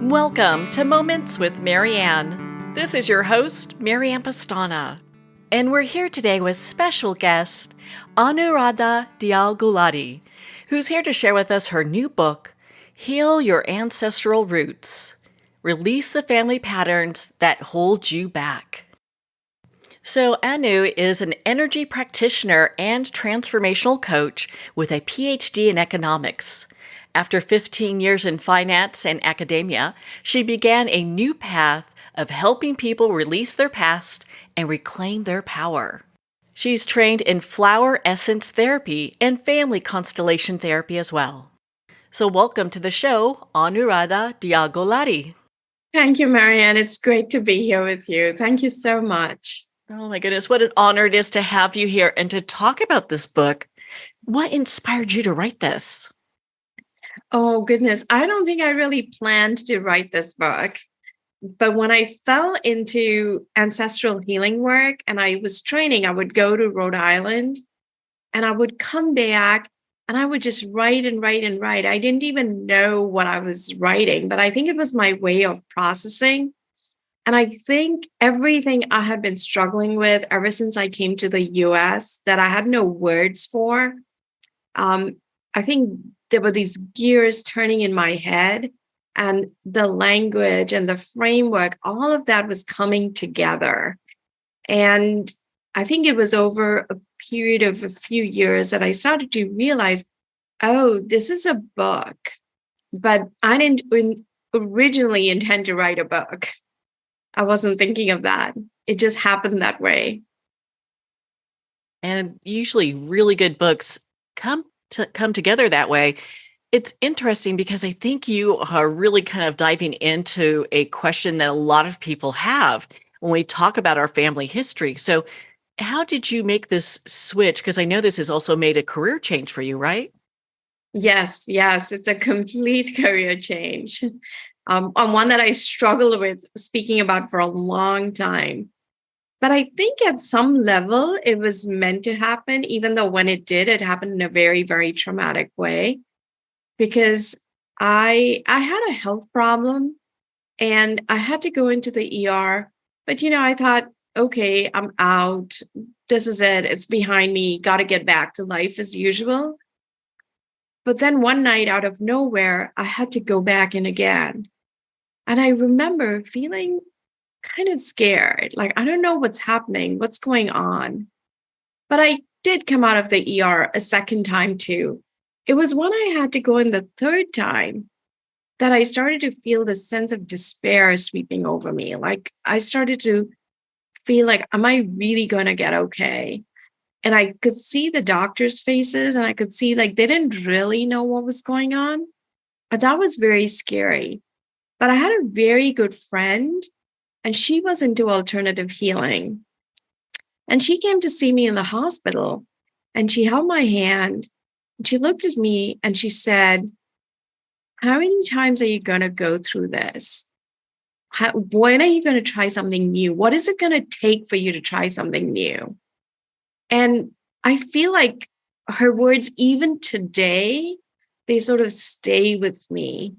Welcome to Moments with Marianne. This is your host, Marianne Pestana. And we're here today with special guest, Anuradha Dayal-Gulati, who's here to share with us her new book, Heal Your Ancestral Roots. Release the family patterns that hold you back. So Anu is an energy practitioner and transformational coach with a PhD in economics. After 15 years in finance and academia, she began a new path of helping people release their past and reclaim their power. She's trained in flower essence therapy and family constellation therapy as well. So welcome to the show, Anuradha Dayal-Gulati. Thank you, Marianne. It's great to be here with you. Thank you so much. Oh my goodness, what an honor it is to have you here and to talk about this book. What inspired you to write this? Oh, goodness. I don't think I really planned to write this book. But when I fell into ancestral healing work and I was training, I would go to Rhode Island and I would come back and I would just write and write and write. I didn't even know what I was writing, but I think it was my way of processing. And I think everything I had been struggling with ever since I came to the US that I had no words for, I think there were these gears turning in my head, and the language and the framework, all of that was coming together. And I think it was over a period of a few years that I started to realize, oh, this is a book, but I didn't originally intend to write a book. I wasn't thinking of that. It just happened that way. And usually really good books come together that way. It's interesting because I think you are really kind of diving into a question that a lot of people have when we talk about our family history. So how did you make this switch? Because I know this has also made a career change for you, right? Yes, it's a complete career change. On one that I struggled with speaking about for a long time. But I think at some level it was meant to happen, even though when it did, it happened in a very, very traumatic way. Because I had a health problem and I had to go into the ER. But I thought, okay, I'm out. This is it. It's behind me. Got to get back to life as usual. But then one night out of nowhere, I had to go back in again. And I remember feeling kind of scared, like, I don't know what's happening, what's going on. But I did come out of the ER a second time too. It was when I had to go in the third time that I started to feel this sense of despair sweeping over me. Like I started to feel like, am I really going to get okay? And I could see the doctors' faces and I could see like they didn't really know what was going on. But that was very scary. But I had a very good friend and she was into alternative healing. And she came to see me in the hospital and she held my hand and she looked at me and she said, how many times are you going to go through this? When are you going to try something new? What is it going to take for you to try something new? And I feel like her words, even today, they sort of stay with me.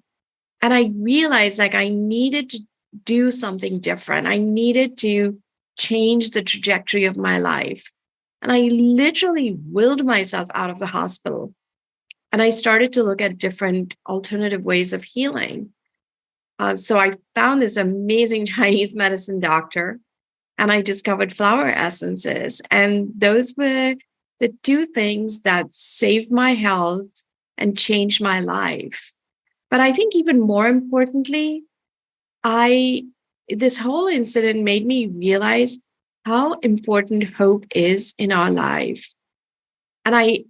And I realized like I needed to do something different. I needed to change the trajectory of my life. And I literally willed myself out of the hospital. And I started to look at different alternative ways of healing. So I found this amazing Chinese medicine doctor and I discovered flower essences. And those were the two things that saved my health and changed my life. But I think even more importantly, this whole incident made me realize how important hope is in our life. And I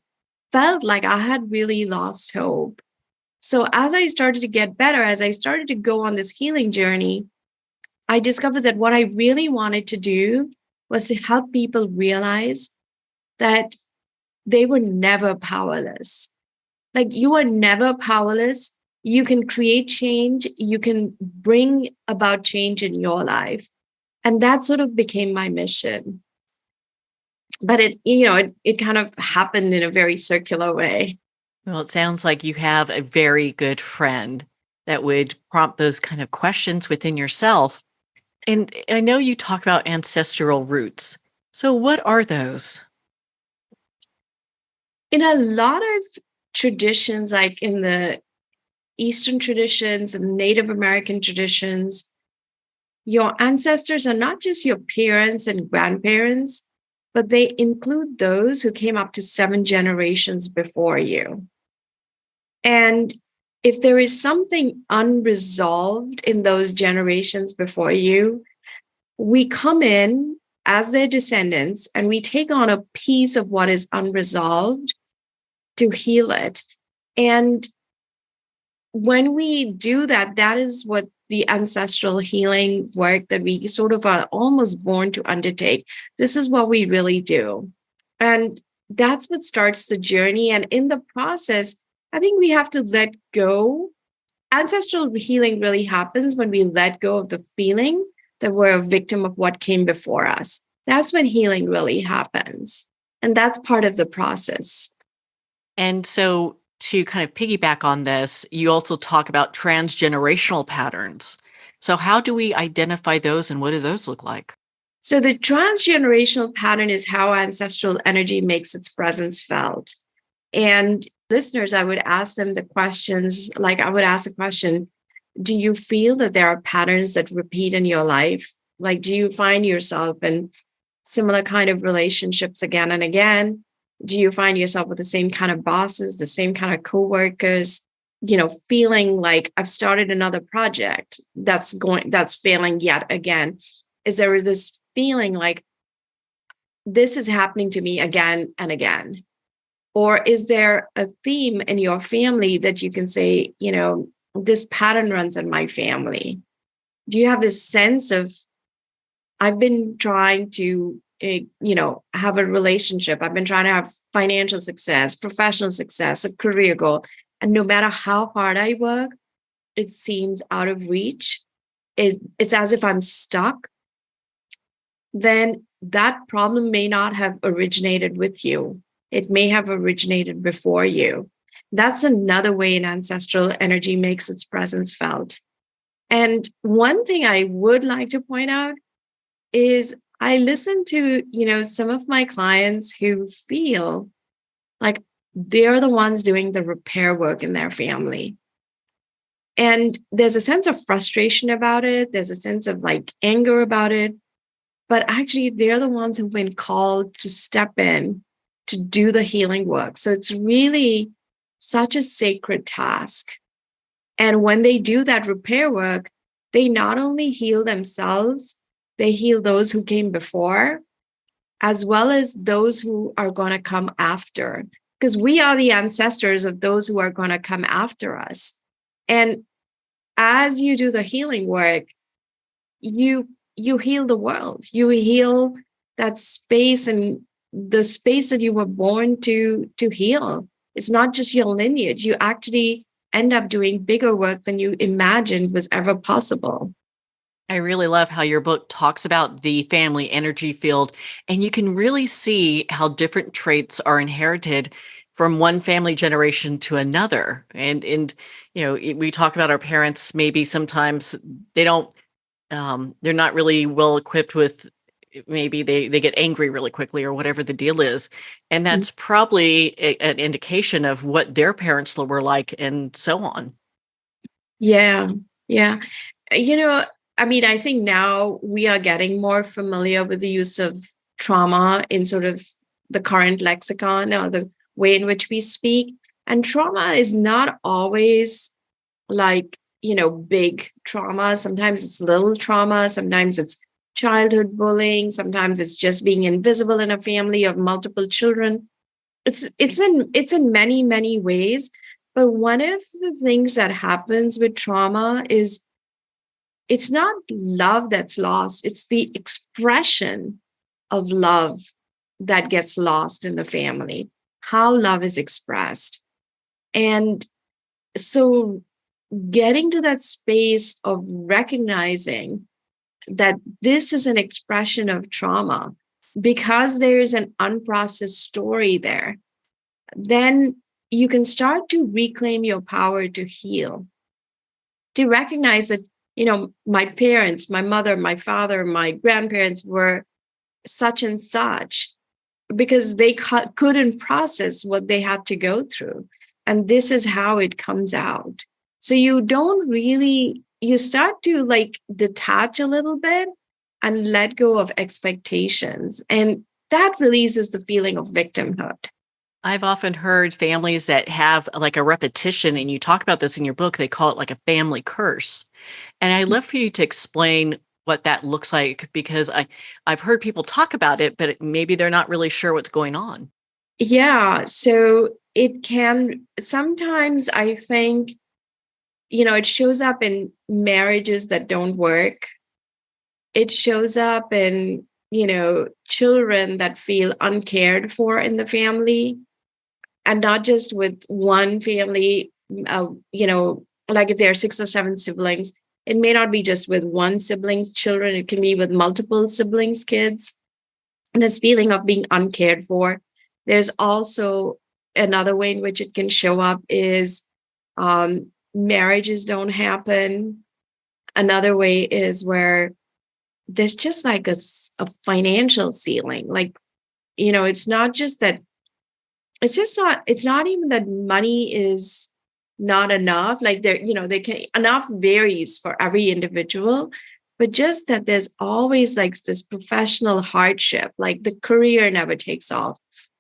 felt like I had really lost hope. So as I started to get better, as I started to go on this healing journey, I discovered that what I really wanted to do was to help people realize that they were never powerless. Like you are never powerless. You can create change. You can bring about change in your life. And that sort of became my mission. But it kind of happened in a very circular way. Well, it sounds like you have a very good friend that would prompt those kind of questions within yourself. And I know you talk about ancestral roots. So, what are those? In a lot of traditions, like in the Eastern traditions and Native American traditions, your ancestors are not just your parents and grandparents, but they include those who came up to 7 generations before you. And if there is something unresolved in those generations before you, we come in as their descendants and we take on a piece of what is unresolved to heal it. And when we do that, that is what the ancestral healing work that we sort of are almost born to undertake. This is what we really do. And that's what starts the journey. And in the process, I think we have to let go. Ancestral healing really happens when we let go of the feeling that we're a victim of what came before us. That's when healing really happens. And that's part of the process. And so, to kind of piggyback on this, you also talk about transgenerational patterns. So, how do we identify those and what do those look like? So the transgenerational pattern is how ancestral energy makes its presence felt. And listeners, I would ask them the questions, like I would ask a question, do you feel that there are patterns that repeat in your life? Like, do you find yourself in similar kind of relationships again and again? Do you find yourself with the same kind of bosses, the same kind of coworkers, feeling like I've started another project that's failing yet again? Is there this feeling like this is happening to me again and again? Or is there a theme in your family that you can say, this pattern runs in my family? Do you have this sense of, I've been trying to, have a relationship. I've been trying to have financial success, professional success, a career goal. And no matter how hard I work, it seems out of reach. It's as if I'm stuck. Then that problem may not have originated with you. It may have originated before you. That's another way an ancestral energy makes its presence felt. And one thing I would like to point out is I listen to, some of my clients who feel like they're the ones doing the repair work in their family. And there's a sense of frustration about it. There's a sense of like anger about it. But actually, they're the ones who've been called to step in to do the healing work. So it's really such a sacred task. And when they do that repair work, they not only heal themselves, they heal those who came before, as well as those who are going to come after. Because we are the ancestors of those who are going to come after us. And as you do the healing work, you heal the world. You heal that space and the space that you were born to heal. It's not just your lineage. You actually end up doing bigger work than you imagined was ever possible. I really love how your book talks about the family energy field, and you can really see how different traits are inherited from one family generation to another. And we talk about our parents. Maybe sometimes they don't. They're not really well equipped with. Maybe they get angry really quickly or whatever the deal is, and that's probably an indication of what their parents were like, and so on. Yeah, yeah. I think now we are getting more familiar with the use of trauma in sort of the current lexicon or the way in which we speak. And trauma is not always like, big trauma. Sometimes it's little trauma. Sometimes it's childhood bullying. Sometimes it's just being invisible in a family of multiple children. It's in many, many ways. But one of the things that happens with trauma is it's not love that's lost. It's the expression of love that gets lost in the family, how love is expressed. And so getting to that space of recognizing that this is an expression of trauma because there is an unprocessed story there, then you can start to reclaim your power to heal. to recognize that, my parents, my mother, my father, my grandparents were such and such because they couldn't process what they had to go through. And this is how it comes out. So you start to like detach a little bit and let go of expectations. And that releases the feeling of victimhood. I've often heard families that have like a repetition, and you talk about this in your book, they call it like a family curse. And I'd love for you to explain what that looks like, because I've heard people talk about it, but maybe they're not really sure what's going on. Yeah. So it can sometimes, I think, it shows up in marriages that don't work. It shows up in, children that feel uncared for in the family, and not just with one family, like if there are 6 or 7 siblings, it may not be just with one sibling's children, it can be with multiple siblings' kids. And this feeling of being uncared for. There's also another way in which it can show up is marriages don't happen. Another way is where there's just like a financial ceiling. Like, it's not just that, it's not even that money is not enough. Like they can, enough varies for every individual, but just that there's always like this professional hardship, like the career never takes off.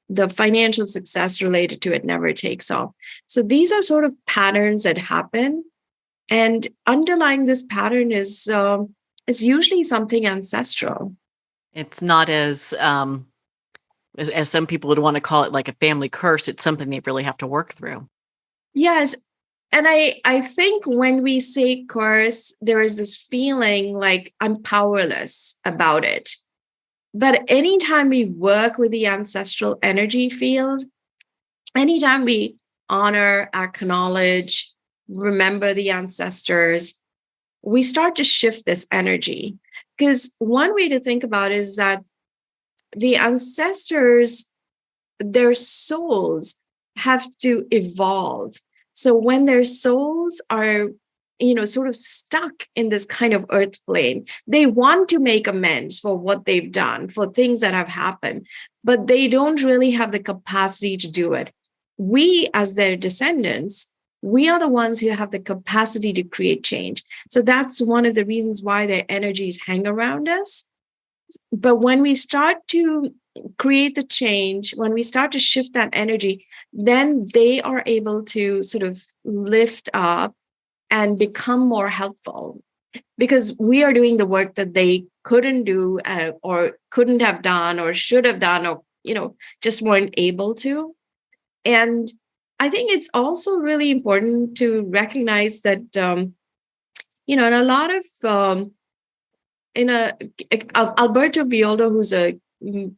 The financial success related to it never takes off. So these are sort of patterns that happen. And underlying this pattern is usually something ancestral. It's not as some people would want to call it, like a family curse. It's something they really have to work through. Yes. And I think when we say curse, there is this feeling like I'm powerless about it. But anytime we work with the ancestral energy field, anytime we honor, acknowledge, remember the ancestors, we start to shift this energy. Because one way to think about it is that the ancestors, their souls have to evolve. So when their souls are, sort of stuck in this kind of earth plane, they want to make amends for what they've done, for things that have happened, but they don't really have the capacity to do it. We, as their descendants, we are the ones who have the capacity to create change. So that's one of the reasons why their energies hang around us. But when we start to create the change, when we start to shift that energy, then they are able to sort of lift up and become more helpful, because we are doing the work that they couldn't do or couldn't have done or should have done, or, just weren't able to. And I think it's also really important to recognize that, in a lot of, Alberto Viola, who's a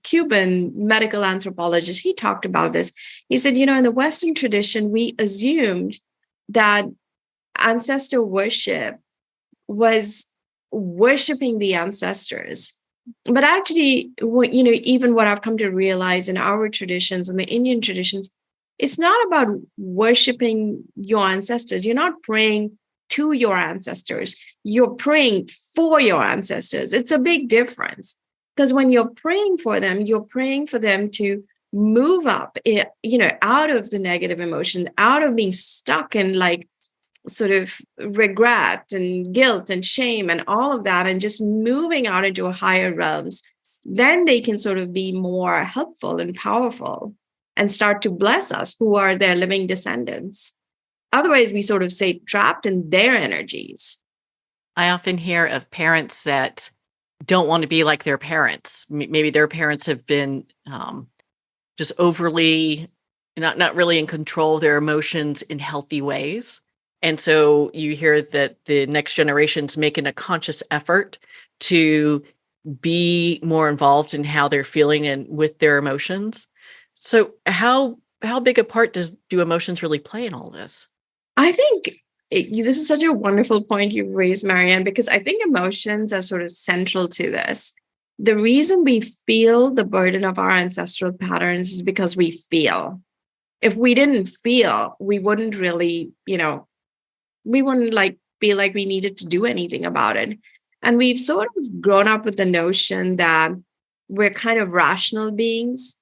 Cuban medical anthropologist, he talked about this. He said, in the Western tradition, we assumed that ancestor worship was worshiping the ancestors. But actually, even what I've come to realize in our traditions and the Indian traditions, it's not about worshiping your ancestors. You're not praying to your ancestors. You're praying for your ancestors. It's a big difference, because when you're praying for them to move up, out of the negative emotion, out of being stuck in like sort of regret and guilt and shame and all of that, and just moving out into higher realms. Then they can sort of be more helpful and powerful and start to bless us, who are their living descendants. Otherwise, we sort of stay trapped in their energies. I often hear of parents that don't want to be like their parents. Maybe their parents have been just overly, not really in control of their emotions in healthy ways. And so you hear that the next generation's making a conscious effort to be more involved in how they're feeling and with their emotions. So how big a part do emotions really play in all this? I think this is such a wonderful point you've raised, Marianne, because I think emotions are sort of central to this. The reason we feel the burden of our ancestral patterns is because we feel. If we didn't feel, we wouldn't really, we wouldn't like feel like we needed to do anything about it. And we've sort of grown up with the notion that we're kind of rational beings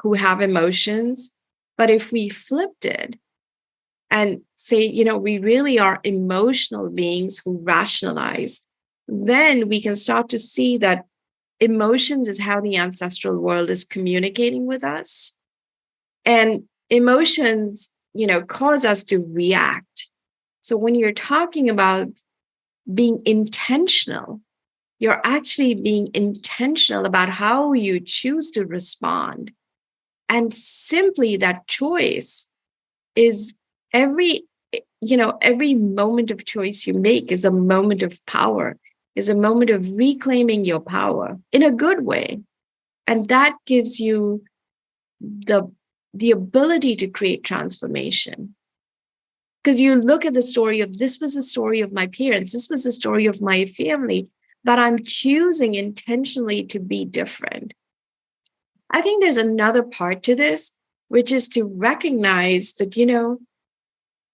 who have emotions. But if we flipped it and say, we really are emotional beings who rationalize, then we can start to see that emotions is how the ancestral world is communicating with us. And emotions, cause us to react. So when you're talking about being intentional, you're actually being intentional about how you choose to respond. And simply that choice is every moment of choice you make is a moment of power, is a moment of reclaiming your power in a good way. And that gives you the ability to create transformation. Because you look at the story of, this was the story of my parents, this was the story of my family, but I'm choosing intentionally to be different. I think there's another part to this, which is to recognize that,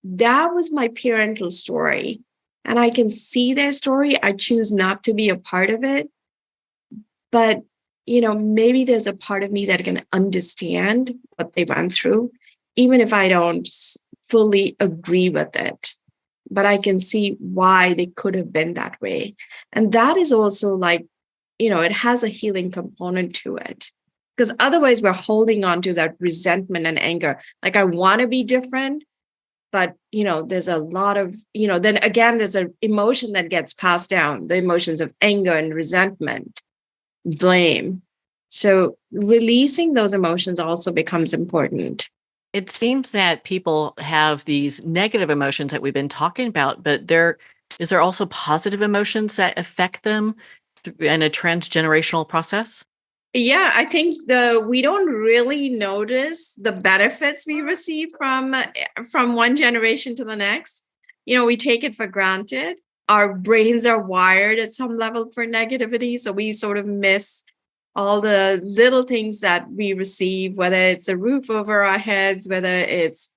that was my parental story, and I can see their story. I choose not to be a part of it. But, maybe there's a part of me that can understand what they went through, even if I don't fully agree with it. But I can see why they could have been that way. And that is also like, it has a healing component to it. Because otherwise we're holding on to that resentment and anger. Like, I want to be different, but, there's a lot of, then again, there's an emotion that gets passed down, the emotions of anger and resentment, blame. So releasing those emotions also becomes important. It seems that people have these negative emotions that we've been talking about, but is there also positive emotions that affect them in a transgenerational process? Yeah, I think we don't really notice the benefits we receive from one generation to the next. We take it for granted. Our brains are wired at some level for negativity, so we sort of miss all the little things that we receive, whether it's a roof over our heads, whether it's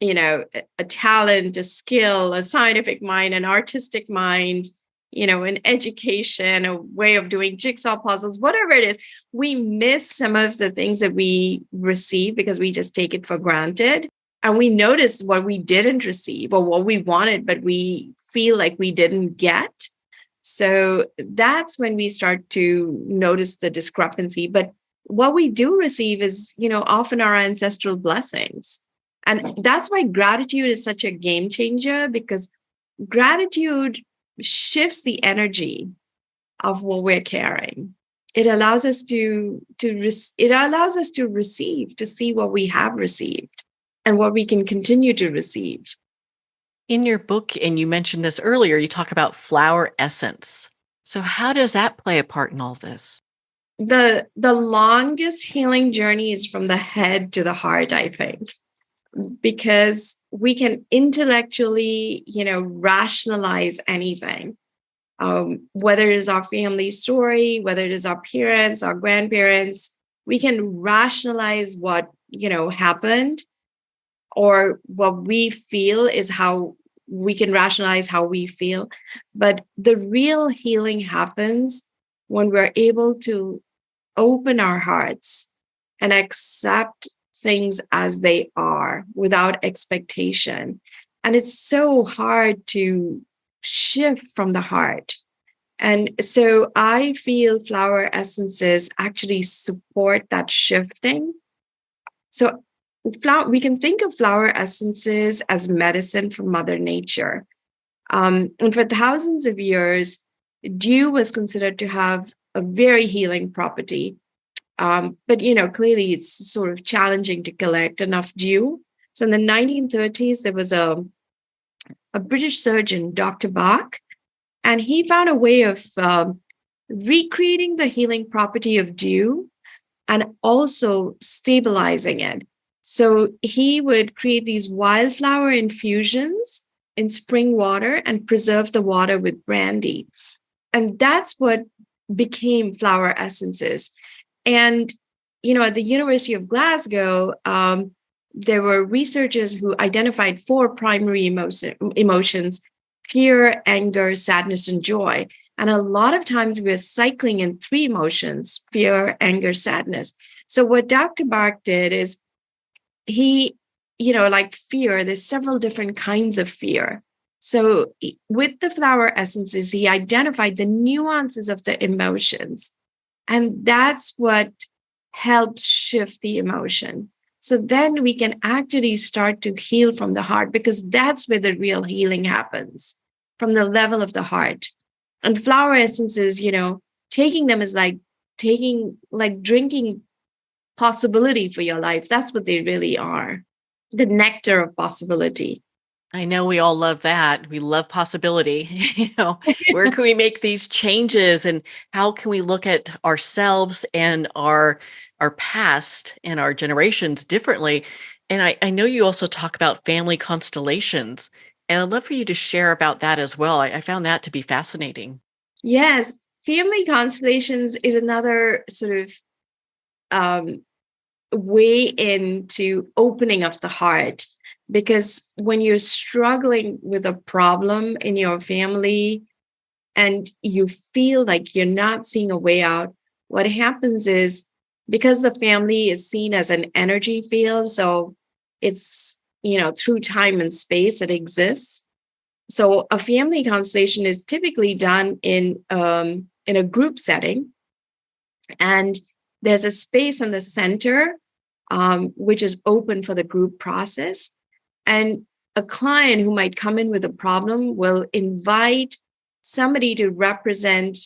a talent, a skill, a scientific mind, an artistic mind, an education, a way of doing jigsaw puzzles, whatever it is. We miss some of the things that we receive because we just take it for granted. And we notice what we didn't receive or what we wanted, but we feel like we didn't get. So that's when we start to notice the discrepancy. But what we do receive is, often our ancestral blessings. And that's why gratitude is such a game changer, because gratitude shifts the energy of what we're carrying. It allows us to receive, to see what we have received and what we can continue to receive. In your book, and you mentioned this earlier, you talk about flower essence. So how does that play a part in all this? The longest healing journey is from the head to the heart, I think, because we can intellectually, rationalize anything, whether it is our family story, whether it is our parents, our grandparents. We can rationalize what, happened, or what we feel is how we can rationalize how we feel. But the real healing happens when we're able to open our hearts and accept things as they are without expectation. And it's so hard to shift from the heart. And so I feel flower essences actually support that shifting. So we can think of flower essences as medicine from Mother Nature. And for thousands of years, dew was considered to have a very healing property. But, clearly it's sort of challenging to collect enough dew. So in the 1930s, there was a British surgeon, Dr. Bach, and he found a way of recreating the healing property of dew and also stabilizing it. So he would create these wildflower infusions in spring water and preserve the water with brandy. And that's what became flower essences. And, at the University of Glasgow, there were researchers who identified 4 primary emotions: fear, anger, sadness, and joy. And a lot of times we're cycling in three emotions: fear, anger, sadness. So what Dr. Bach did is he, like fear, there's several different kinds of fear. So with the flower essences, he identified the nuances of the emotions. And that's what helps shift the emotion. So then we can actually start to heal from the heart, because that's where the real healing happens, from the level of the heart. And flower essences, taking them is like drinking possibility for your life. That's what they really are, the nectar of possibility. I know we all love that. We love possibility. Where can we make these changes, and how can we look at ourselves and our past and our generations differently? And I know you also talk about family constellations, and I'd love for you to share about that as well. I found that to be fascinating. Yes, family constellations is another sort of way into opening of the heart, because when you're struggling with a problem in your family and you feel like you're not seeing a way out, what happens is, because the family is seen as an energy field, so it's, through time and space it exists. So a family constellation is typically done in a group setting, and there's a space in the center, which is open for the group process. And a client who might come in with a problem will invite somebody to represent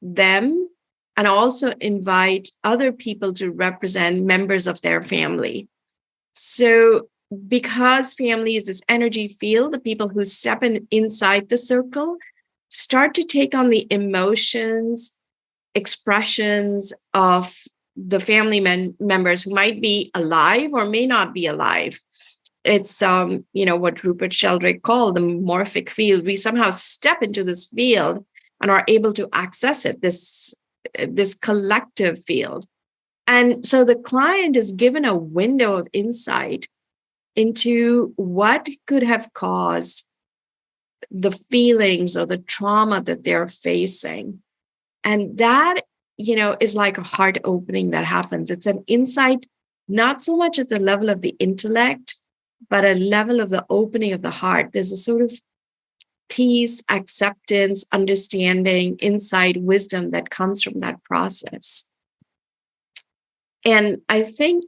them, and also invite other people to represent members of their family. So because family is this energy field, the people who step inside the circle start to take on the emotions, expressions of the family members who might be alive or may not be alive. It's what Rupert Sheldrake called the morphic field. We somehow step into this field and are able to access it, this collective field. And so the client is given a window of insight into what could have caused the feelings or the trauma that they're facing. And that, is like a heart opening that happens. It's an insight, not so much at the level of the intellect, but a level of the opening of the heart. There's a sort of peace, acceptance, understanding, insight, wisdom that comes from that process. And I think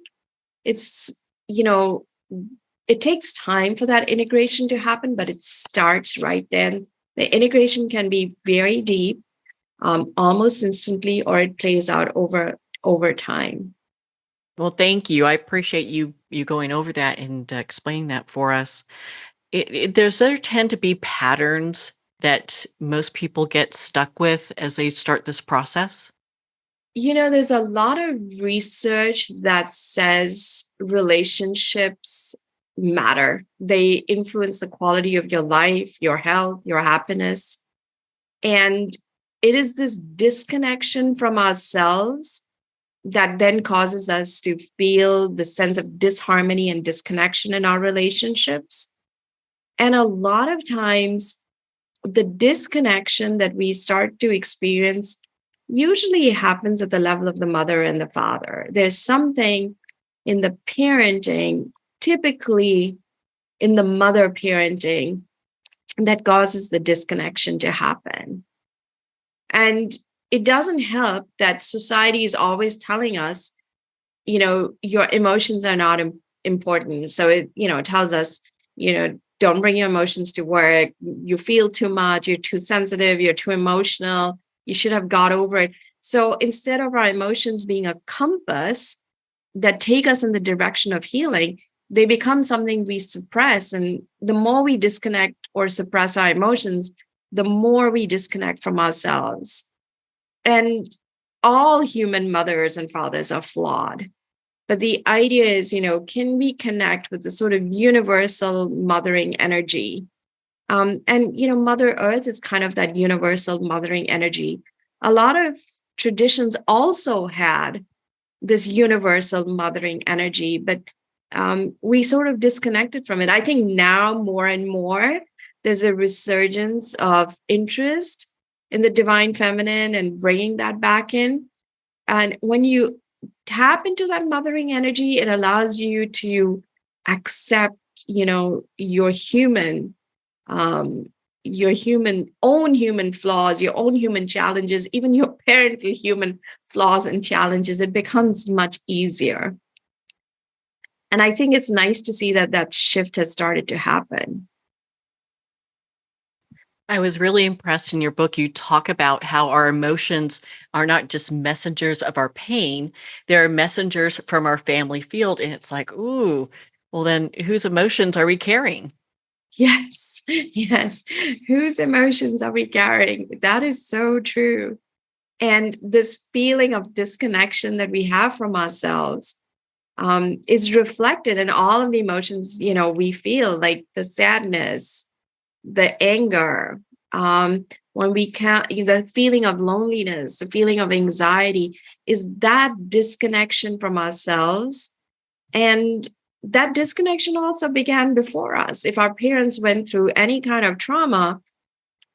it's, it takes time for that integration to happen, but it starts right then. The integration can be very deep, almost instantly, or it plays out over time. Well, thank you. I appreciate you going over that and explaining that for us. There tend to be patterns that most people get stuck with as they start this process. There's a lot of research that says relationships matter. They influence the quality of your life, your health, your happiness. And it is this disconnection from ourselves that then causes us to feel the sense of disharmony and disconnection in our relationships. And a lot of times, the disconnection that we start to experience usually happens at the level of the mother and the father. There's something in the parenting, typically in the mother parenting, that causes the disconnection to happen. And it doesn't help that society is always telling us, your emotions are not important. So it, tells us, don't bring your emotions to work. You feel too much. You're too sensitive. You're too emotional. You should have got over it. So instead of our emotions being a compass that take us in the direction of healing, they become something we suppress. And the more we disconnect or suppress our emotions, the more we disconnect from ourselves. And all human mothers and fathers are flawed. But the idea is, can we connect with the sort of universal mothering energy? And, Mother Earth is kind of that universal mothering energy. A lot of traditions also had this universal mothering energy, but we sort of disconnected from it. I think now more and more there's a resurgence of interest in the divine feminine and bringing that back in. And when you tap into that mothering energy, it allows you to accept, your um, own human flaws, your own human challenges, even your parental human flaws and challenges. It becomes much easier. And I think it's nice to see that that shift has started to happen. I was really impressed in your book. You talk about how our emotions are not just messengers of our pain, they're messengers from our family field. And it's like, ooh, well, then whose emotions are we carrying? Yes, yes. Whose emotions are we carrying? That is so true. And this feeling of disconnection that we have from ourselves is reflected in all of the emotions, we feel, like the sadness, the anger, when we can't, the feeling of loneliness, the feeling of anxiety, is that disconnection from ourselves. And that disconnection also began before us. If our parents went through any kind of trauma,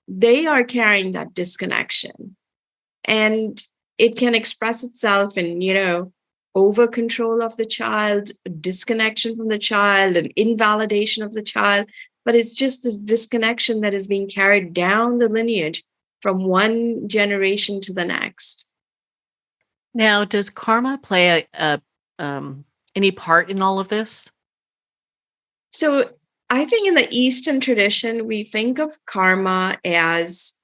they are carrying that disconnection. And it can express itself in, over control of the child, disconnection from the child, and invalidation of the child. But it's just this disconnection that is being carried down the lineage from one generation to the next. Now, does karma play any part in all of this? So I think in the Eastern tradition, we think of karma as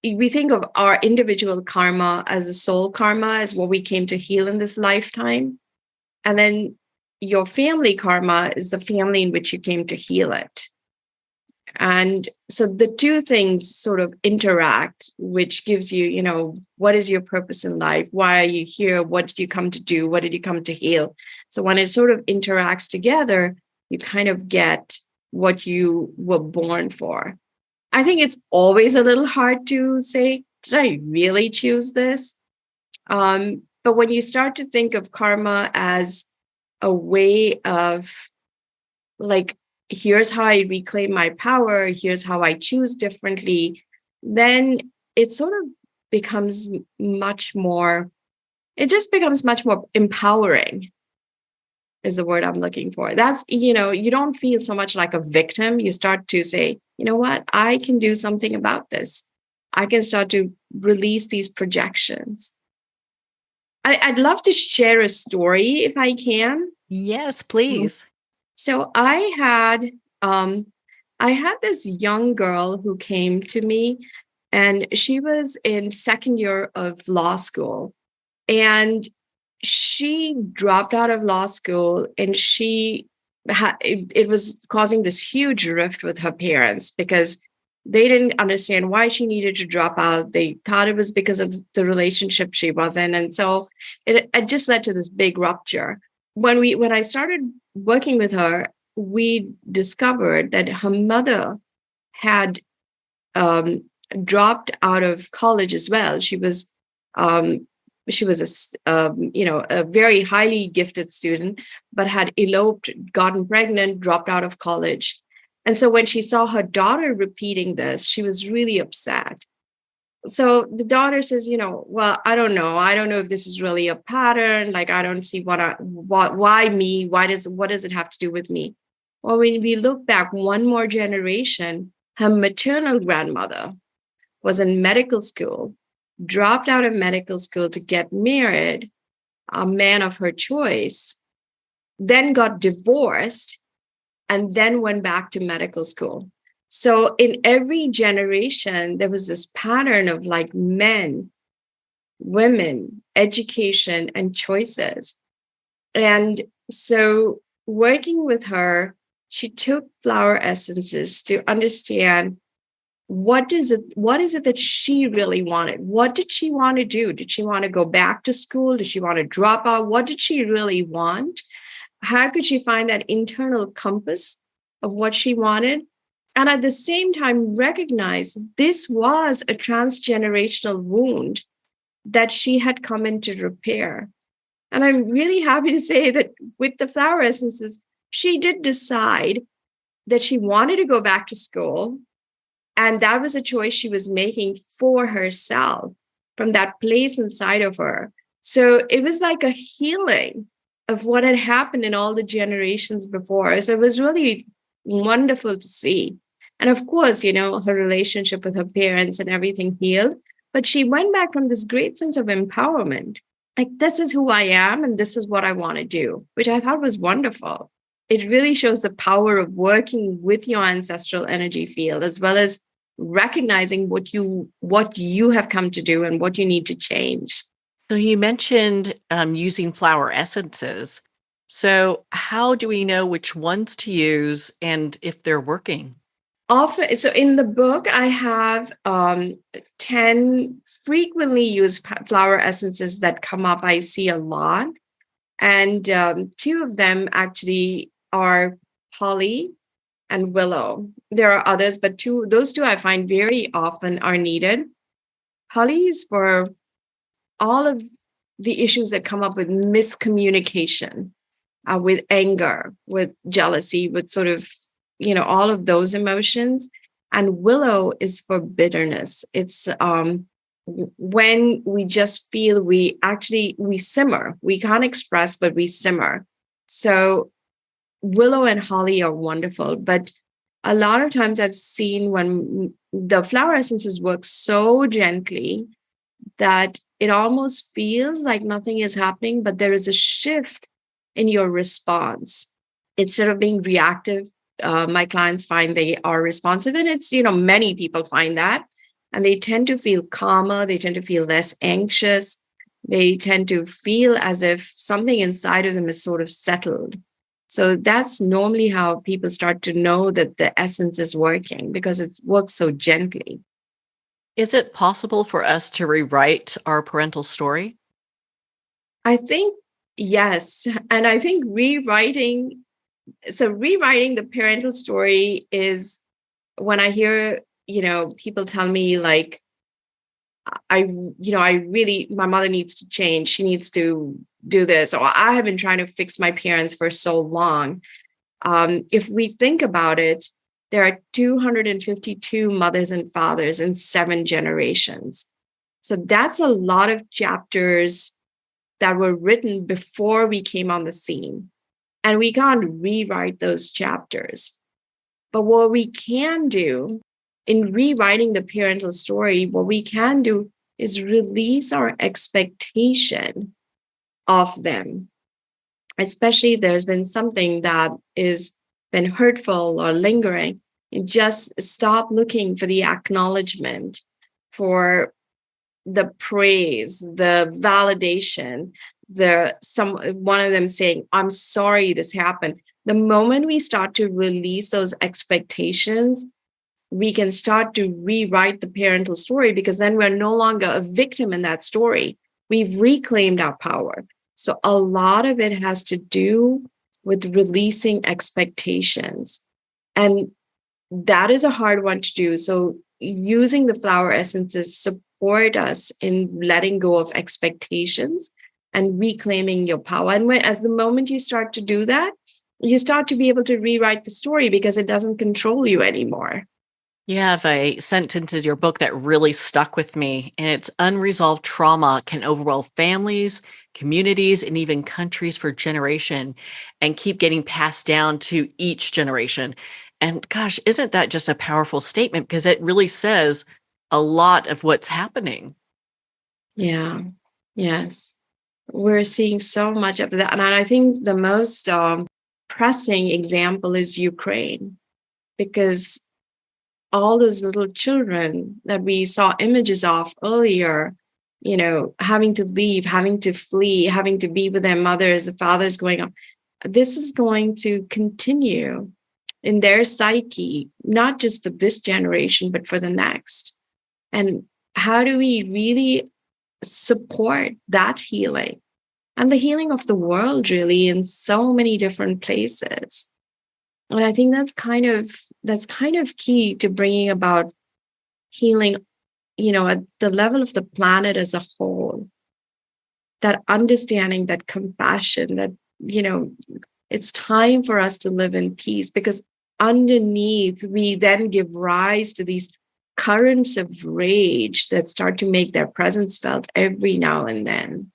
we think of our individual karma as a soul karma, as what we came to heal in this lifetime. And then your family karma is the family in which you came to heal it. And so the two things sort of interact, which gives you, what is your purpose in life? Why are you here? What did you come to do? What did you come to heal? So when it sort of interacts together, you kind of get what you were born for. I think it's always a little hard to say, did I really choose this? But when you start to think of karma as a way of, like, here's how I reclaim my power, here's how I choose differently, then it sort of becomes much more, it just becomes much more empowering, is the word I'm looking for. That's, you don't feel so much like a victim. You start to say, you know what, I can do something about this. I can start to release these projections. I'd love to share a story if I can. Yes, please. So I had this young girl who came to me, and she was in second year of law school, and she dropped out of law school, and it was causing this huge rift with her parents because they didn't understand why she needed to drop out. They thought it was because of the relationship she was in. And so it just led to this big rupture. When I started working with her, we discovered that her mother had dropped out of college as well. She was a very highly gifted student, but had eloped, gotten pregnant, dropped out of college. And so when she saw her daughter repeating this, she was really upset. So the daughter says, well, I don't know. I don't know if this is really a pattern. Like, I don't see why me? What does it have to do with me? Well, when we look back one more generation, her maternal grandmother was in medical school, dropped out of medical school to get married, a man of her choice, then got divorced, and then went back to medical school. So in every generation, there was this pattern of like men, women, education, and choices. And so working with her, she took flower essences to understand what is it that she really wanted? What did she want to do? Did she want to go back to school? Did she want to drop out? What did she really want? How could she find that internal compass of what she wanted? And at the same time, recognize this was a transgenerational wound that she had come in to repair. And I'm really happy to say that with the flower essences, she did decide that she wanted to go back to school. And that was a choice she was making for herself from that place inside of her. So it was like a healing of what had happened in all the generations before. So it was really wonderful to see. And of course, her relationship with her parents and everything healed. But she went back from this great sense of empowerment. Like, this is who I am and this is what I want to do, which I thought was wonderful. It really shows the power of working with your ancestral energy field, as well as recognizing what you have come to do and what you need to change. So you mentioned using flower essences. So how do we know which ones to use and if they're working? Often, so in the book, I have 10 frequently used flower essences that come up. I see a lot. And two of them actually are holly and willow. There are others, but those two I find very often are needed. Holly is for all of the issues that come up with miscommunication, with anger, with jealousy, with sort of, all of those emotions. And willow is for bitterness. It's when we just feel we simmer. We can't express, but we simmer. So willow and holly are wonderful. But a lot of times I've seen when the flower essences work so gently that it almost feels like nothing is happening, but there is a shift in your response. Instead of being reactive, my clients find they are responsive. And it's, many people find that. And they tend to feel calmer. They tend to feel less anxious. They tend to feel as if something inside of them is sort of settled. So that's normally how people start to know that the essence is working, because it works so gently. Is it possible for us to rewrite our parental story? I think yes. And I think rewriting the parental story is when I hear, people tell me like, my mother needs to change. She needs to do this. Or I have been trying to fix my parents for so long. If we think about it, there are 252 mothers and fathers in 7 generations. So that's a lot of chapters that were written before we came on the scene. And we can't rewrite those chapters. But what we can do in rewriting the parental story, what we can do is release our expectation of them, especially if there's been something that is been hurtful or lingering, and just stop looking for the acknowledgement, for the praise, the validation, one of them saying, I'm sorry this happened. The moment we start to release those expectations, we can start to rewrite the parental story, because then we're no longer a victim in that story. We've reclaimed our power. So a lot of it has to do with releasing expectations. And that is a hard one to do. So using the flower essences support us in letting go of expectations and reclaiming your power. And as the moment you start to do that, you start to be able to rewrite the story, because it doesn't control you anymore. You have a sentence in your book that really stuck with me, and it's unresolved trauma can overwhelm families, communities, and even countries for generation and keep getting passed down to each generation. And gosh, isn't that just a powerful statement? Because it really says a lot of what's happening. Yeah. Yes. We're seeing so much of that. And I think the most pressing example is Ukraine, because all those little children that we saw images of earlier, having to leave, having to flee, having to be with their mothers, the fathers going up. This is going to continue in their psyche, not just for this generation, but for the next. And how do we really support that healing and the healing of the world, really, in so many different places? And I think that's kind of key to bringing about healing, at the level of the planet as a whole. That understanding, that compassion, that, it's time for us to live in peace, because underneath, we then give rise to these currents of rage that start to make their presence felt every now and then.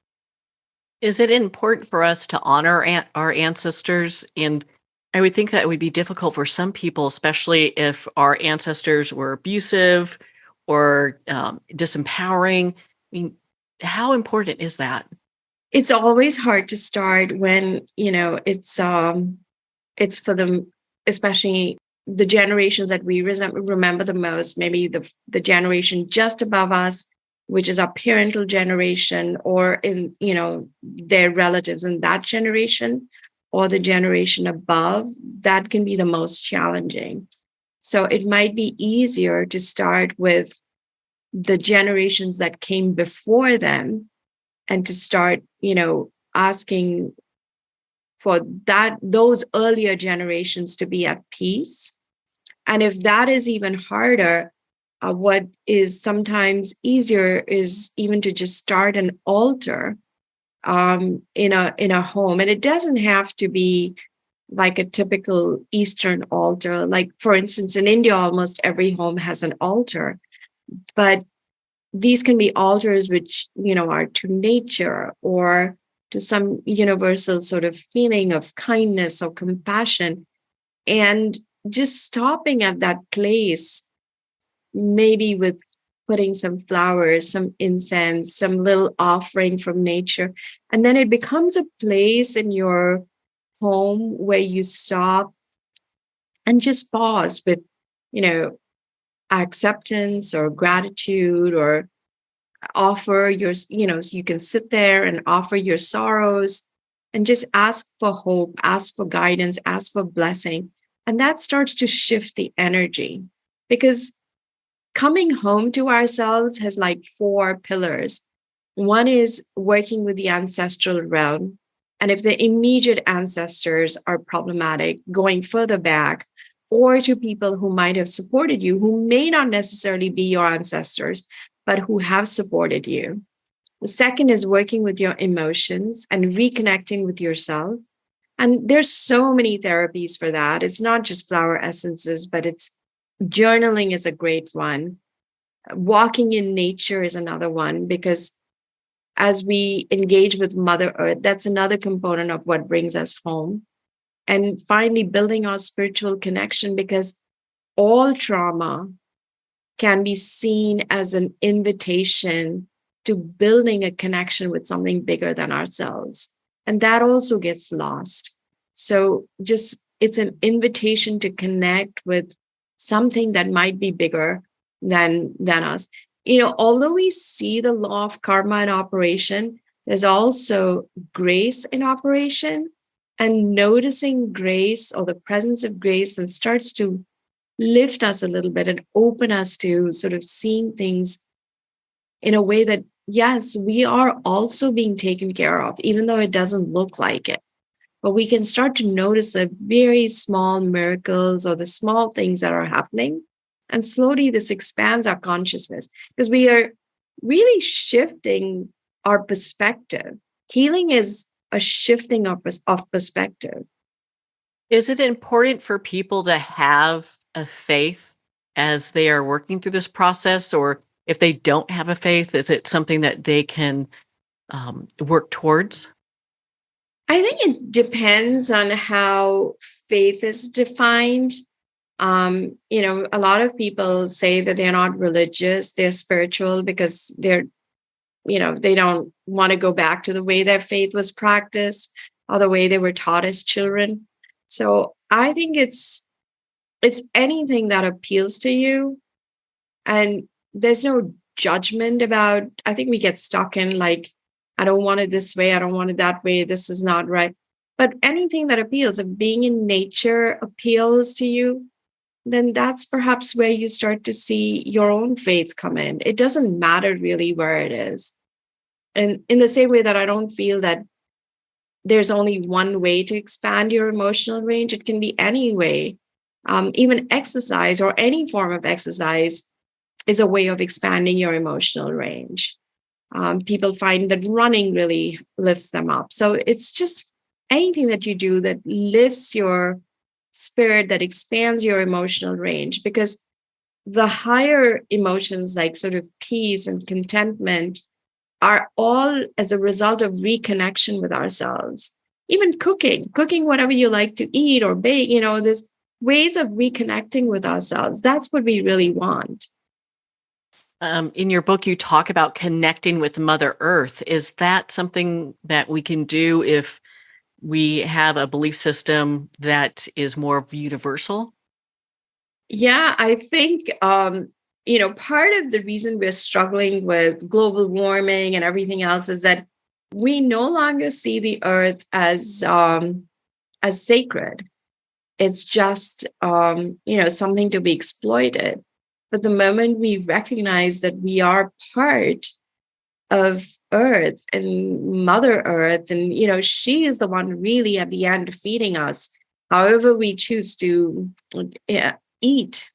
Is it important for us to honor our ancestors? And I would think that would be difficult for some people, especially if our ancestors were abusive or disempowering. I mean, how important is that? It's always hard to start when, it's for them, especially the generations that we remember the most, maybe the generation just above us, which is our parental generation, or in, their relatives in that generation, or the generation above, that can be the most challenging. So it might be easier to start with the generations that came before them, and to start, asking for those earlier generations to be at peace. And if that is even harder, what is sometimes easier is even to just start an altar in a home. And it doesn't have to be like a typical Eastern altar. Like, for instance, in India, almost every home has an altar. But these can be altars which, are to nature, or to some universal sort of feeling of kindness or compassion. And just stopping at that place, maybe with putting some flowers, some incense, some little offering from nature. And then it becomes a place in your home where you stop and just pause with, acceptance or gratitude, or offer your, you can sit there and offer your sorrows and just ask for hope, ask for guidance, ask for blessing. And that starts to shift the energy, because coming home to ourselves has like 4 pillars. One is working with the ancestral realm. And if the immediate ancestors are problematic, going further back, or to people who might have supported you, who may not necessarily be your ancestors, but who have supported you. The second is working with your emotions and reconnecting with yourself. And there's so many therapies for that. It's not just flower essences, but it's journaling is a great one. Walking in nature is another one, because as we engage with Mother Earth, that's another component of what brings us home. And finally, building our spiritual connection, because all trauma can be seen as an invitation to building a connection with something bigger than ourselves. And that also gets lost. So it's an invitation to connect with something that might be bigger than us. Although we see the law of karma in operation, there's also grace in operation. And noticing grace, or the presence of grace, and starts to lift us a little bit and open us to sort of seeing things in a way that, yes, we are also being taken care of, even though it doesn't look like it. But we can start to notice the very small miracles, or the small things that are happening. And slowly this expands our consciousness, because we are really shifting our perspective. Healing is a shifting of perspective. Is it important for people to have a faith as they are working through this process? Or if they don't have a faith, is it something that they can work towards? I think it depends on how faith is defined. A lot of people say that they're not religious, they're spiritual, because they don't want to go back to the way their faith was practiced, or the way they were taught as children. So I think it's anything that appeals to you. And there's no judgment about, I think we get stuck in like, I don't want it this way, I don't want it that way, this is not right. But anything that appeals, if being in nature appeals to you, then that's perhaps where you start to see your own faith come in. It doesn't matter really where it is. And in the same way that I don't feel that there's only one way to expand your emotional range, it can be any way. Even exercise, or any form of exercise, is a way of expanding your emotional range. People find that running really lifts them up. So it's just anything that you do that lifts your spirit that expands your emotional range, because the higher emotions like sort of peace and contentment are all as a result of reconnection with ourselves. Even cooking whatever you like to eat or bake, there's ways of reconnecting with ourselves. That's what we really want. In your book, you talk about connecting with Mother Earth. Is that something that we can do if we have a belief system that is more universal? Yeah, I think part of the reason we're struggling with global warming and everything else is that we no longer see the earth as sacred. It's just something to be exploited. But the moment we recognize that we are part of earth and Mother Earth, and she is the one really at the end feeding us however we choose to eat,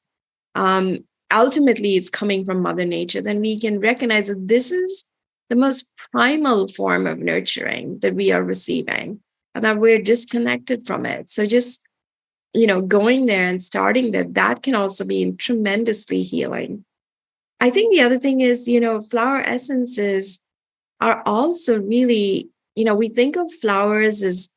um, ultimately it's coming from Mother Nature, then we can recognize that this is the most primal form of nurturing that we are receiving, and that we're disconnected from it. So just going there and starting that can also be tremendously healing. I think the other thing is, flower essences are also really, we think of flowers as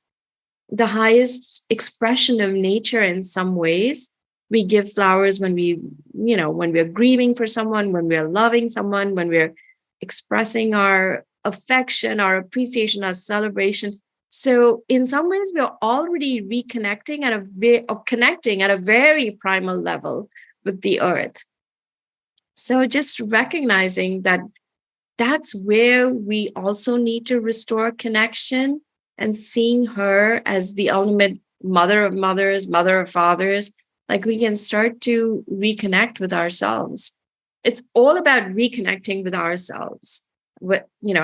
the highest expression of nature in some ways. We give flowers when we're grieving for someone, when we're loving someone, when we're expressing our affection, our appreciation, our celebration. So in some ways, we're already reconnecting or connecting at a very primal level with the earth. So just recognizing that that's where we also need to restore connection, and seeing her as the ultimate mother of mothers, mother of fathers, like we can start to reconnect with ourselves. It's all about reconnecting with ourselves.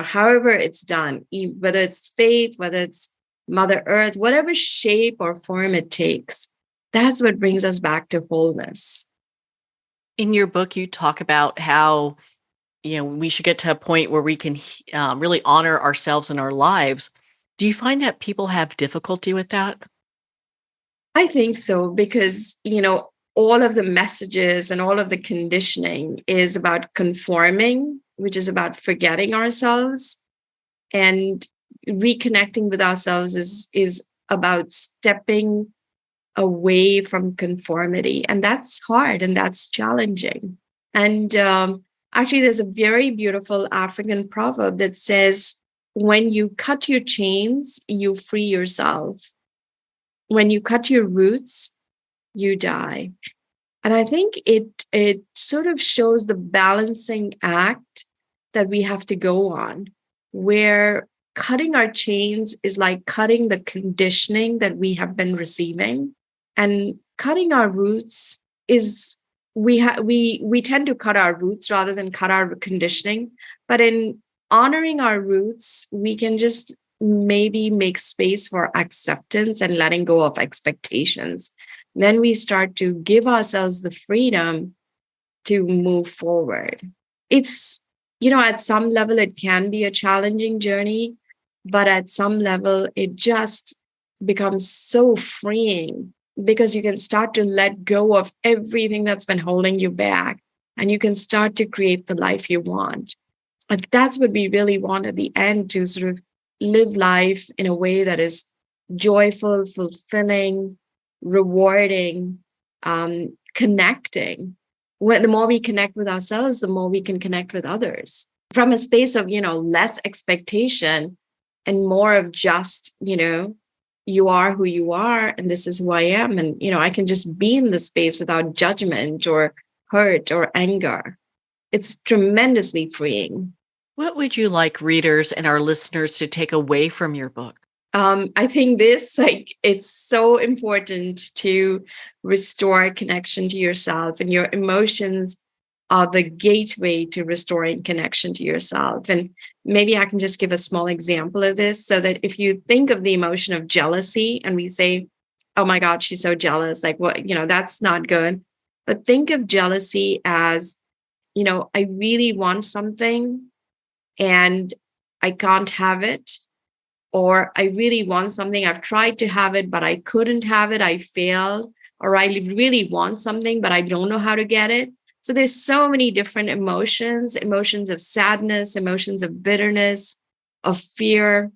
However it's done, whether it's faith, whether it's Mother Earth, whatever shape or form it takes, that's what brings us back to wholeness. In your book, you talk about how we should get to a point where we can really honor ourselves in our lives. Do you find that people have difficulty with that? I think so, because, all of the messages and all of the conditioning is about conforming, which is about forgetting ourselves, and reconnecting with ourselves is about stepping away from conformity. And that's hard and that's challenging. And actually, there's a very beautiful African proverb that says, when you cut your chains, you free yourself. When you cut your roots, you die. And I think it sort of shows the balancing act that we have to go on, where cutting our chains is like cutting the conditioning that we have been receiving, and cutting our roots is we tend to cut our roots rather than cut our conditioning. But in honoring our roots, we can just maybe make space for acceptance and letting go of expectations. Then we start to give ourselves the freedom to move forward. It's, at some level, it can be a challenging journey, but at some level, it just becomes so freeing, because you can start to let go of everything that's been holding you back, and you can start to create the life you want. And that's what we really want at the end, to sort of live life in a way that is joyful, fulfilling, rewarding, connecting. The more we connect with ourselves, the more we can connect with others from a space of, less expectation and more of just, you are who you are, and this is who I am. And, I can just be in the space without judgment or hurt or anger. It's tremendously freeing. What would you like readers and our listeners to take away from your book? I think it's so important to restore connection to yourself, and your emotions are the gateway to restoring connection to yourself. And maybe I can just give a small example of this, so that if you think of the emotion of jealousy and we say, oh my God, she's so jealous, like what, that's not good. But think of jealousy as, I really want something and I can't have it. or I really want something. I've tried to have it, but I couldn't have it. I failed. Or I really want something, but I don't know how to get it. So there's so many different emotions of sadness, emotions of bitterness, of fear,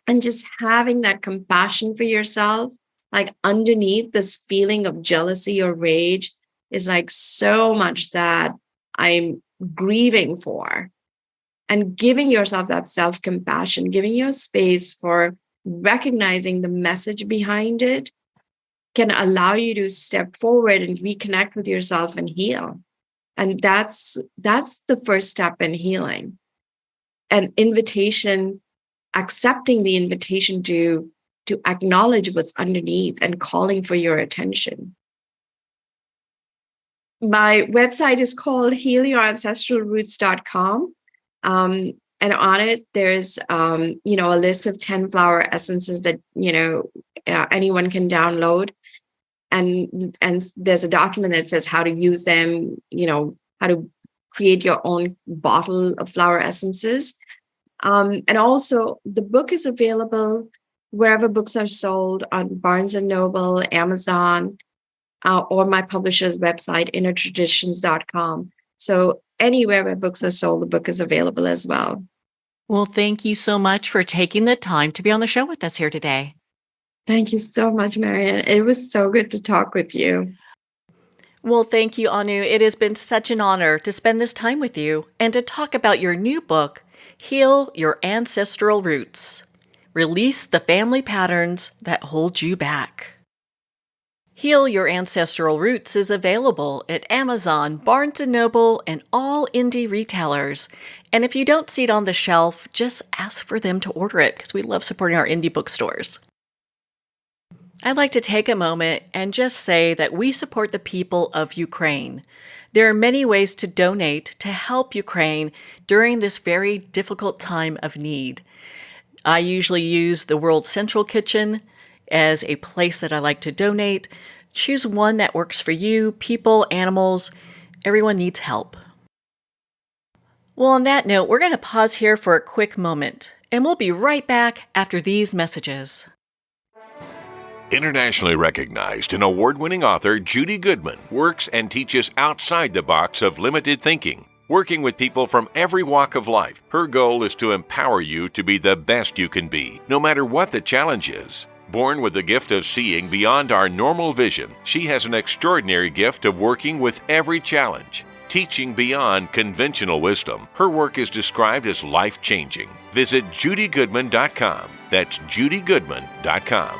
and just having that compassion for yourself, like underneath this feeling of jealousy or rage is like so much that I'm grieving for. And giving yourself that self-compassion, giving your space for recognizing the message behind it can allow you to step forward and reconnect with yourself and heal. And that's the first step in healing. An invitation, accepting the invitation to acknowledge what's underneath and calling for your attention. My website is called healyourancestralroots.com. And on it, there's, a list of 10 flower essences that, anyone can download. And there's a document that says how to use them, how to create your own bottle of flower essences. And also the book is available wherever books are sold, on Barnes & Noble, Amazon, or my publisher's website, innertraditions.com. So anywhere where books are sold, the book is available as well. Well, thank you so much for taking the time to be on the show with us here today. Thank you so much, Marianne. It was so good to talk with you. Well, thank you, Anu. It has been such an honor to spend this time with you and to talk about your new book, Heal Your Ancestral Roots. Release the family patterns that hold you back. Heal Your Ancestral Roots is available at Amazon, Barnes & Noble, and all indie retailers. And if you don't see it on the shelf, just ask for them to order it because we love supporting our indie bookstores. I'd like to take a moment and just say that we support the people of Ukraine. There are many ways to donate to help Ukraine during this very difficult time of need. I usually use the World Central Kitchen as a place that I like to donate. Choose one that works for you, people, animals. Everyone needs help. Well, on that note, we're going to pause here for a quick moment, and we'll be right back after these messages. Internationally recognized and award-winning author Judy Goodman works and teaches outside the box of limited thinking. Working with people from every walk of life, her goal is to empower you to be the best you can be, no matter what the challenge is. Born with the gift of seeing beyond our normal vision, she has an extraordinary gift of working with every challenge. Teaching beyond conventional wisdom, her work is described as life-changing. Visit judygoodman.com. That's judygoodman.com.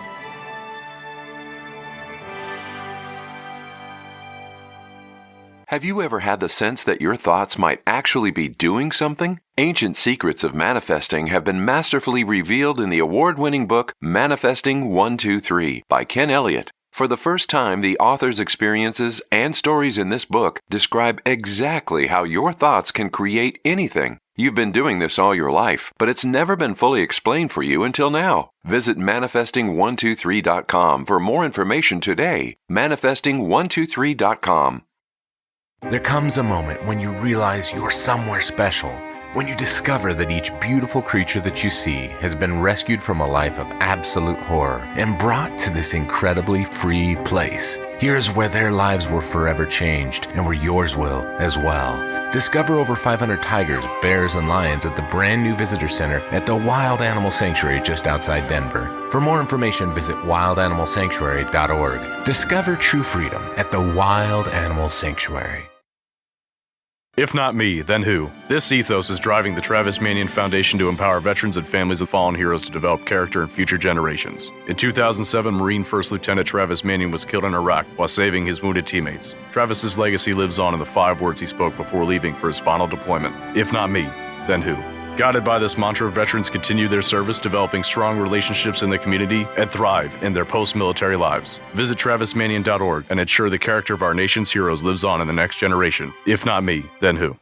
Have you ever had the sense that your thoughts might actually be doing something? Ancient secrets of manifesting have been masterfully revealed in the award-winning book Manifesting 1-2-3 by Ken Elliott. For the first time, the author's experiences and stories in this book describe exactly how your thoughts can create anything. You've been doing this all your life, but it's never been fully explained for you until now. Visit manifesting123.com for more information today. Manifesting123.com. There comes a moment when you realize you're somewhere special, when you discover that each beautiful creature that you see has been rescued from a life of absolute horror and brought to this incredibly free place. Here's where their lives were forever changed and where yours will as well. Discover over 500 tigers, bears, and lions at the brand new visitor center at the Wild Animal Sanctuary just outside Denver. For more information, visit wildanimalsanctuary.org. Discover true freedom at the Wild Animal Sanctuary. If not me, then who? This ethos is driving the Travis Manion Foundation to empower veterans and families of fallen heroes to develop character in future generations. In 2007, Marine First Lieutenant Travis Manion was killed in Iraq while saving his wounded teammates. Travis's legacy lives on in the 5 words he spoke before leaving for his final deployment. If not me, then who? Guided by this mantra, veterans continue their service, developing strong relationships in the community and thrive in their post-military lives. Visit TravisManion.org and ensure the character of our nation's heroes lives on in the next generation. If not me, then who?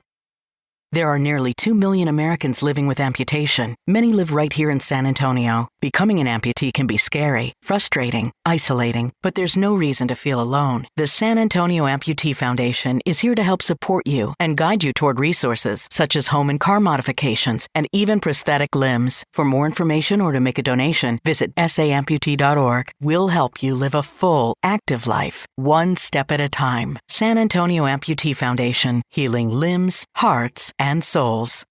There are nearly 2 million Americans living with amputation. Many live right here in San Antonio. Becoming an amputee can be scary, frustrating, isolating, but there's no reason to feel alone. The San Antonio Amputee Foundation is here to help support you and guide you toward resources such as home and car modifications and even prosthetic limbs. For more information or to make a donation, visit saamputee.org. We'll help you live a full, active life, one step at a time. San Antonio Amputee Foundation, healing limbs, hearts, and souls.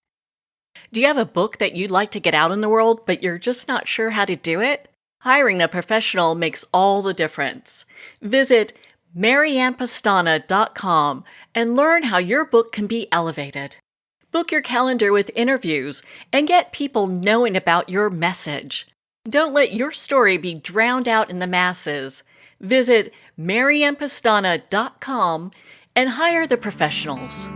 Do you have a book that you'd like to get out in the world, but you're just not sure how to do it? Hiring a professional makes all the difference. Visit mariannepestana.com and learn how your book can be elevated. Book your calendar with interviews and get people knowing about your message. Don't let your story be drowned out in the masses. Visit mariannepestana.com and hire the professionals.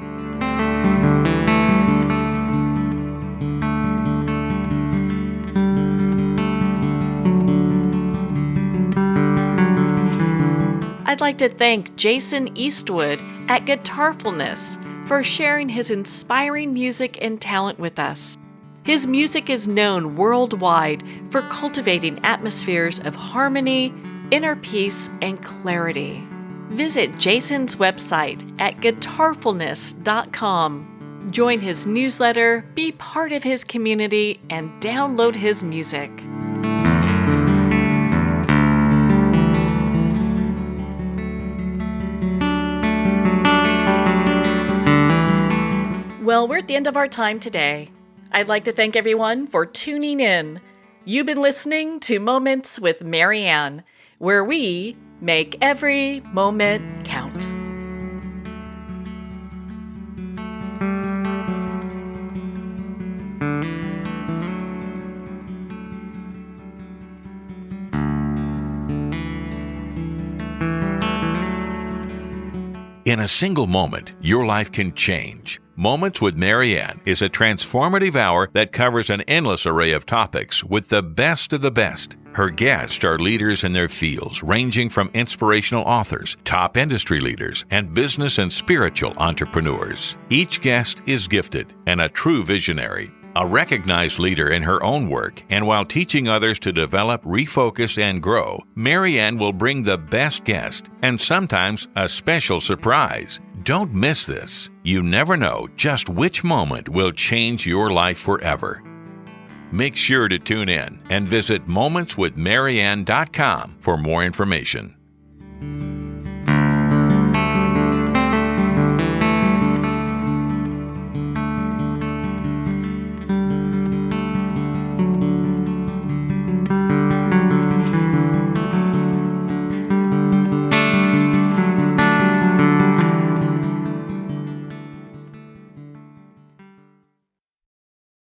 I'd like to thank Jason Eastwood at Guitarfulness for sharing his inspiring music and talent with us. His music is known worldwide for cultivating atmospheres of harmony, inner peace, and clarity. Visit Jason's website at guitarfulness.com. Join his newsletter, be part of his community, and download his music. Well, we're at the end of our time today. I'd like to thank everyone for tuning in. You've been listening to Moments with Marianne, where we make every moment count. In a single moment, your life can change. Moments with Marianne is a transformative hour that covers an endless array of topics with the best of the best. Her guests are leaders in their fields, ranging from inspirational authors, top industry leaders, and business and spiritual entrepreneurs. Each guest is gifted and a true visionary, a recognized leader in her own work, and while teaching others to develop, refocus, and grow, Marianne will bring the best guest and sometimes a special surprise. Don't miss this. You never know just which moment will change your life forever. Make sure to tune in and visit momentswithmarianne.com for more information.